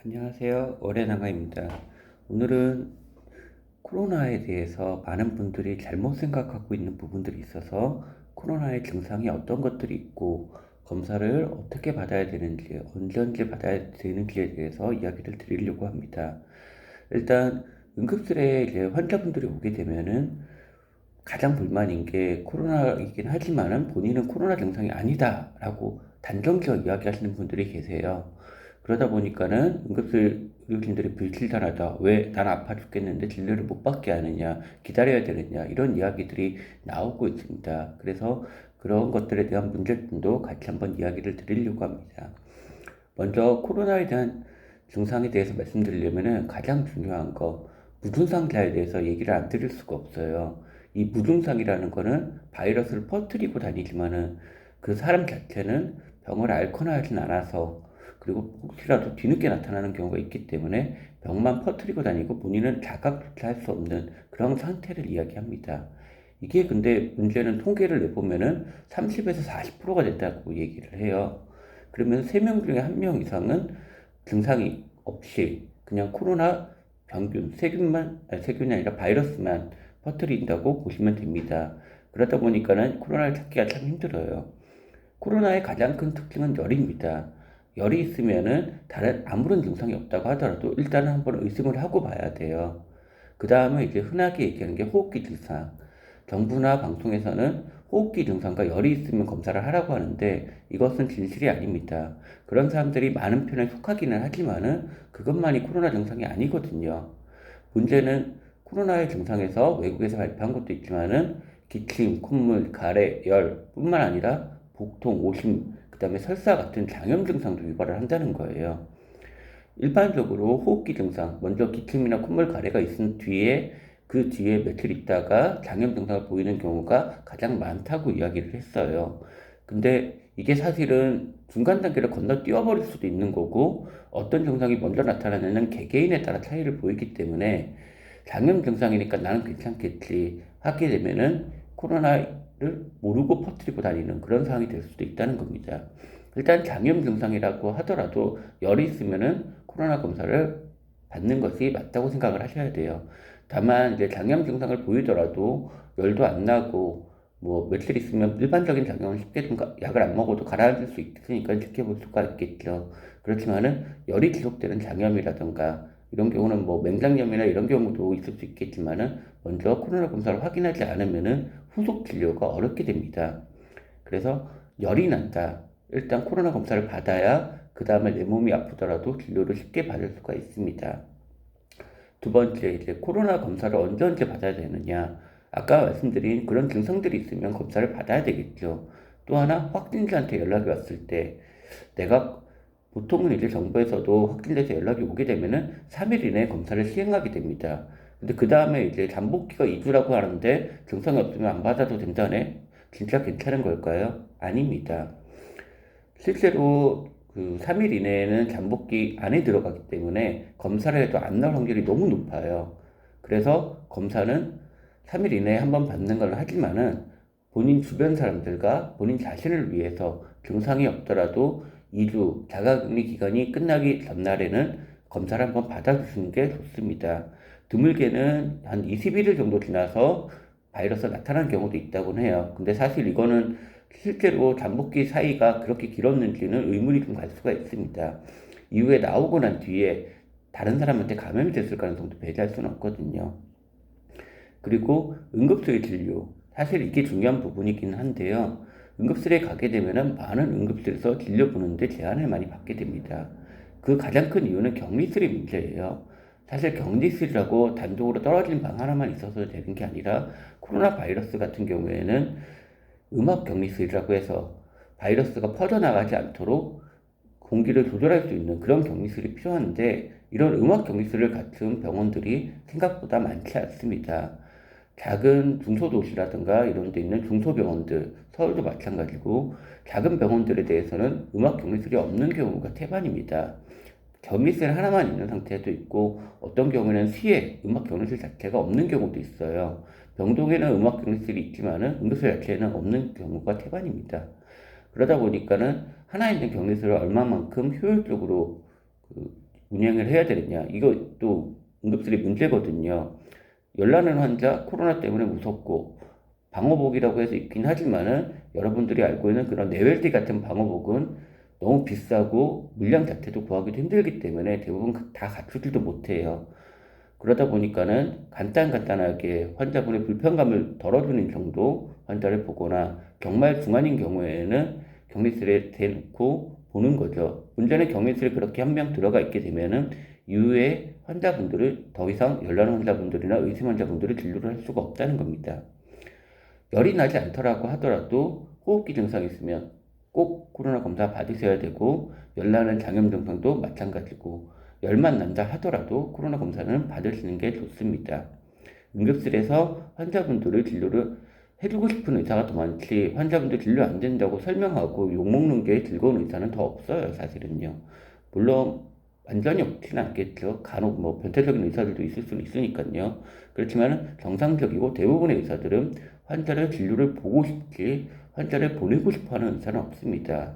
안녕하세요. 어레나가입니다. 오늘은 코로나에 대해서 많은 분들이 잘못 생각하고 있는 부분들이 있어서 코로나의 증상이 어떤 것들이 있고 검사를 어떻게 받아야 되는지, 언제 받아야 되는지에 대해서 이야기를 드리려고 합니다. 일단 응급실에 이제 환자분들이 오게 되면은 가장 불만인 게 코로나이긴 하지만은 본인은 코로나 증상이 아니다라고 단정지어 이야기하시는 분들이 계세요. 그러다 보니까는 응급실 의료진들이 불칠단하다. 왜 난 아파 죽겠는데 진료를 못 받게 하느냐, 기다려야 되느냐, 이런 이야기들이 나오고 있습니다. 그래서 그런 것들에 대한 문제점도 같이 한번 이야기를 드리려고 합니다. 먼저 코로나에 대한 증상에 대해서 말씀드리려면은 가장 중요한 거, 무증상자에 대해서 얘기를 안 드릴 수가 없어요. 이 무증상이라는 거는 바이러스를 퍼뜨리고 다니지만은 그 사람 자체는 병을 앓거나 하진 않아서, 그리고 혹시라도 뒤늦게 나타나는 경우가 있기 때문에 병만 퍼뜨리고 다니고 본인은 자각조차 할 수 없는 그런 상태를 이야기합니다. 이게 근데 문제는 통계를 내보면은 30에서 40%가 된다고 얘기를 해요. 그러면 3명 중에 1명 이상은 증상이 없이 그냥 코로나 병균, 세균이 아니라 바이러스만 퍼뜨린다고 보시면 됩니다. 그러다 보니까는 코로나를 찾기가 참 힘들어요. 코로나의 가장 큰 특징은 열입니다. 열이 있으면은 다른 아무런 증상이 없다고 하더라도 일단은 한번 의심을 하고 봐야 돼요. 그 다음에 이제 흔하게 얘기하는 게 호흡기 증상. 정부나 방송에서는 호흡기 증상과 열이 있으면 검사를 하라고 하는데 이것은 진실이 아닙니다. 그런 사람들이 많은 편에 속하기는 하지만은 그것만이 코로나 증상이 아니거든요. 문제는 코로나의 증상에서 외국에서 발표한 것도 있지만은 기침, 콧물, 가래, 열 뿐만 아니라 복통, 오심, 그 다음에 설사 같은 장염 증상도 유발을 한다는 거예요. 일반적으로 호흡기 증상, 먼저 기침이나 콧물 가래가 있은 뒤에 그 뒤에 며칠 있다가 장염 증상을 보이는 경우가 가장 많다고 이야기를 했어요. 근데 이게 사실은 중간 단계를 건너뛰어 버릴 수도 있는 거고 어떤 증상이 먼저 나타나느냐는 개개인에 따라 차이를 보이기 때문에 장염 증상이니까 나는 괜찮겠지 하게 되면은 코로나를 모르고 퍼뜨리고 다니는 그런 상황이 될 수도 있다는 겁니다. 일단 장염 증상이라고 하더라도 열이 있으면은 코로나 검사를 받는 것이 맞다고 생각을 하셔야 돼요. 다만 이제 장염 증상을 보이더라도 열도 안 나고 뭐 며칠 있으면 일반적인 장염은 쉽게 좀 약을 안 먹어도 가라앉을 수 있으니까 지켜볼 수가 있겠죠. 그렇지만은 열이 지속되는 장염이라든가 이런 경우는 뭐 맹장염이나 이런 경우도 있을 수 있겠지만은 먼저 코로나 검사를 확인하지 않으면은 후속 진료가 어렵게 됩니다. 그래서 열이 난다. 일단 코로나 검사를 받아야 그 다음에 내 몸이 아프더라도 진료를 쉽게 받을 수가 있습니다. 두 번째, 이제 코로나 검사를 언제 받아야 되느냐. 아까 말씀드린 그런 증상들이 있으면 검사를 받아야 되겠죠. 또 하나, 확진자한테 연락이 왔을 때 내가 보통은 이제 정부에서도 확진돼서 연락이 오게 되면은 3일 이내에 검사를 시행하게 됩니다. 근데 그 다음에 이제 잠복기가 2주라고 하는데 증상이 없으면 안 받아도 된다네? 진짜 괜찮은 걸까요? 아닙니다. 실제로 그 3일 이내에는 잠복기 안에 들어가기 때문에 검사를 해도 안 나올 확률이 너무 높아요. 그래서 검사는 3일 이내에 한번 받는 걸 하지만은 본인 주변 사람들과 본인 자신을 위해서 증상이 없더라도 2주 자가격리 기간이 끝나기 전날에는 검사를 한번 받아주시는 게 좋습니다. 드물게는 한 21일 정도 지나서 바이러스가 나타난 경우도 있다고 해요. 근데 사실 이거는 실제로 잠복기 사이가 그렇게 길었는지는 의문이 좀 갈 수가 있습니다. 이후에 나오고 난 뒤에 다른 사람한테 감염이 됐을 가능성도 배제할 수는 없거든요. 그리고 응급실 진료. 사실 이게 중요한 부분이긴 한데요. 응급실에 가게 되면은 많은 응급실에서 진료 보는데 제한을 많이 받게 됩니다. 그 가장 큰 이유는 격리실의 문제예요. 사실 격리실이라고 단독으로 떨어진 방 하나만 있어서 되는 게 아니라 코로나 바이러스 같은 경우에는 음압 격리실이라고 해서 바이러스가 퍼져나가지 않도록 공기를 조절할 수 있는 그런 격리실이 필요한데 이런 음압 격리실을 갖춘 병원들이 생각보다 많지 않습니다. 작은 중소도시라든가 이런 데 있는 중소병원들, 서울도 마찬가지고 작은 병원들에 대해서는 음압 격리실이 없는 경우가 태반입니다. 격리실 하나만 있는 상태도 있고 어떤 경우에는 시에 음악 격리실 자체가 없는 경우도 있어요. 병동에는 음악 격리실이 있지만은 응급실 자체에는 없는 경우가 태반입니다. 그러다 보니까는 하나 있는 격리실을 얼마만큼 효율적으로 그 운영을 해야 되느냐. 이것도 응급실의 문제거든요. 열나는 환자, 코로나 때문에 무섭고 방호복이라고 해서 있긴 하지만은 여러분들이 알고 있는 그런 네웰티 같은 방호복은 너무 비싸고 물량 자체도 구하기도 힘들기 때문에 대부분 다 갖추지도 못해요. 그러다 보니까는 간단하게 환자분의 불편감을 덜어주는 정도 환자를 보거나 정말 중환인 경우에는 격리실에 대놓고 보는 거죠. 문제는 격리실에 그렇게 한 명 들어가 있게 되면은 이후에 환자분들을 더 이상 열나는 환자분들이나 의심 환자분들을 진료를 할 수가 없다는 겁니다. 열이 나지 않더라고 하더라도 호흡기 증상이 있으면 꼭 코로나 검사 받으셔야 되고, 열나는 장염 증상도 마찬가지고, 열만 난다 하더라도 코로나 검사는 받으시는 게 좋습니다. 응급실에서 환자분들을 진료를 해주고 싶은 의사가 더 많지, 환자분들 진료 안 된다고 설명하고 욕먹는 게 즐거운 의사는 더 없어요, 사실은요. 물론 완전히 없지는 않겠죠. 간혹 뭐 변태적인 의사들도 있을 수는 있으니까요. 그렇지만 정상적이고 대부분의 의사들은 환자를 진료를 보고 싶지 환자를 보내고 싶어 하는 의사는 없습니다.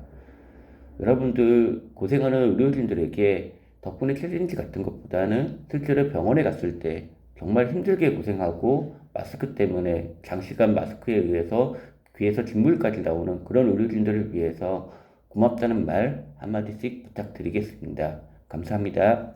여러분들 고생하는 의료진들에게 덕분에 챌린지 같은 것보다는 실제로 병원에 갔을 때 정말 힘들게 고생하고 마스크 때문에 장시간 마스크에 의해서 귀에서 진물까지 나오는 그런 의료진들을 위해서 고맙다는 말 한마디씩 부탁드리겠습니다. 감사합니다.